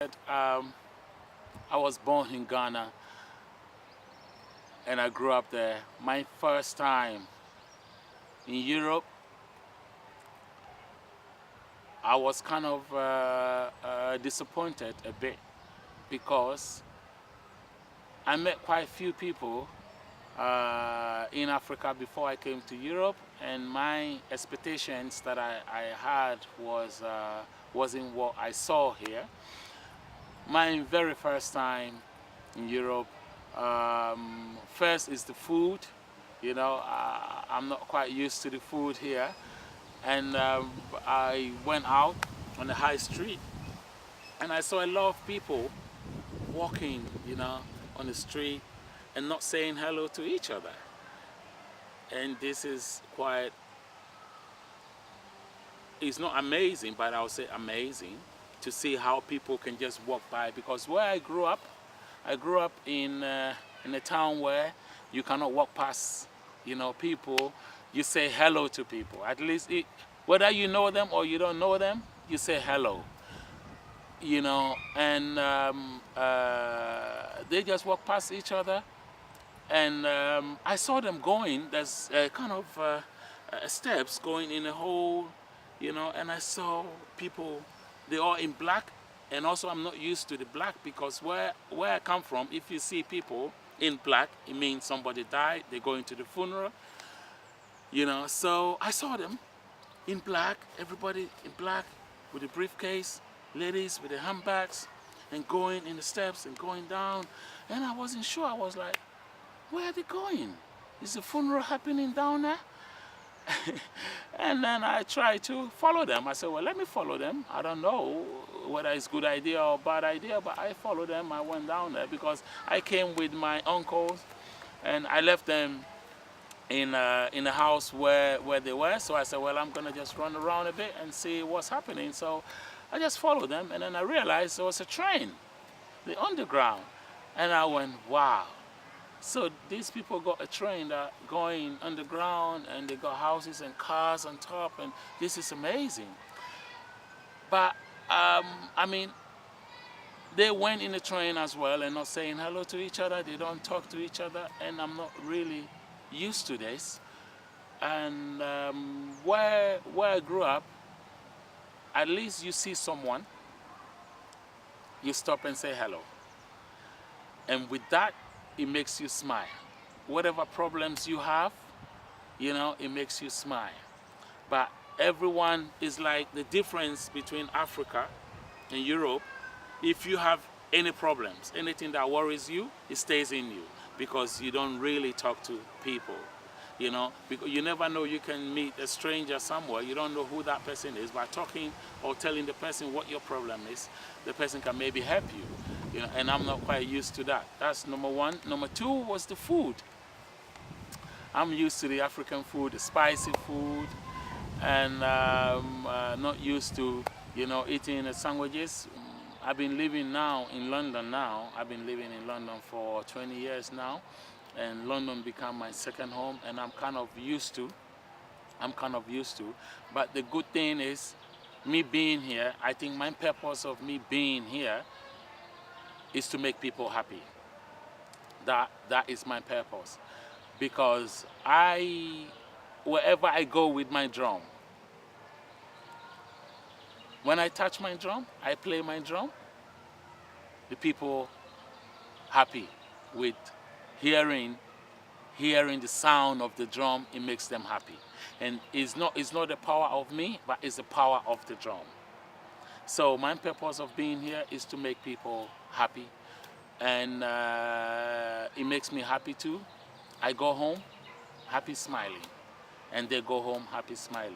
I was born in Ghana and I grew up there. My first time in Europe, I was kind of disappointed a bit because I met quite a few people in Africa before I came to Europe, and my expectations that I had wasn't what I saw here. My very first time in Europe, first is the food. I'm not quite used to the food here, and I went out on the high street and I saw a lot of people walking, on the street and not saying hello to each other. And this is quite, it's not amazing, but I'll say amazing to see how people can just walk by. Because where I grew up in a town where you cannot walk past, people. You say hello to people. At least, whether you know them or you don't know them, you say hello. And they just walk past each other. And I saw them going. There's kind of steps going in a hole, and I saw people, they're all in black. And also I'm not used to the black because where I come from, if you see people in black, it means somebody died, they're going to the funeral. So I saw them in black, everybody in black with a briefcase, ladies with their handbags, and going in the steps and going down. And I wasn't sure. I was like, where are they going? Is the funeral happening down there? And then I tried to follow them. I said, well, let me follow them. I don't know whether it's a good idea or bad idea, but I followed them. I went down there because I came with my uncles and I left them in the house where they were. So I said, well, I'm going to just run around a bit and see what's happening. So I just followed them, and then I realized there was a train, the underground. And I went, wow. So these people got a train that going underground, and they got houses and cars on top, and this is amazing. But, I mean, they went in the train as well and not saying hello to each other. They don't talk to each other, and I'm not really used to this. And where I grew up, at least you see someone, you stop and say hello. And with that, it makes you smile. Whatever problems you have, it makes you smile. But everyone is like the difference between Africa and Europe. If you have any problems, anything that worries you, it stays in you because you don't really talk to people. Because you never know, you can meet a stranger somewhere, you don't know who that person is. By talking or telling the person what your problem is, the person can maybe help you. And I'm not quite used to that. That's number one. Number two was the food. I'm used to the African food, the spicy food, and not used to, eating the sandwiches. I've been living now in London now. I've been living in London for 20 years now. And London became my second home, and I'm kind of used to. But the good thing is, me being here, I think my purpose of me being here is to make people happy. That is my purpose. Because wherever I go with my drum, when I touch my drum, I play my drum, the people happy with hearing the sound of the drum. It makes them happy. And it's not the power of me, but it's the power of the drum. So my purpose of being here is to make people happy. And it makes me happy too. I go home happy smiling, and they go home happy smiling.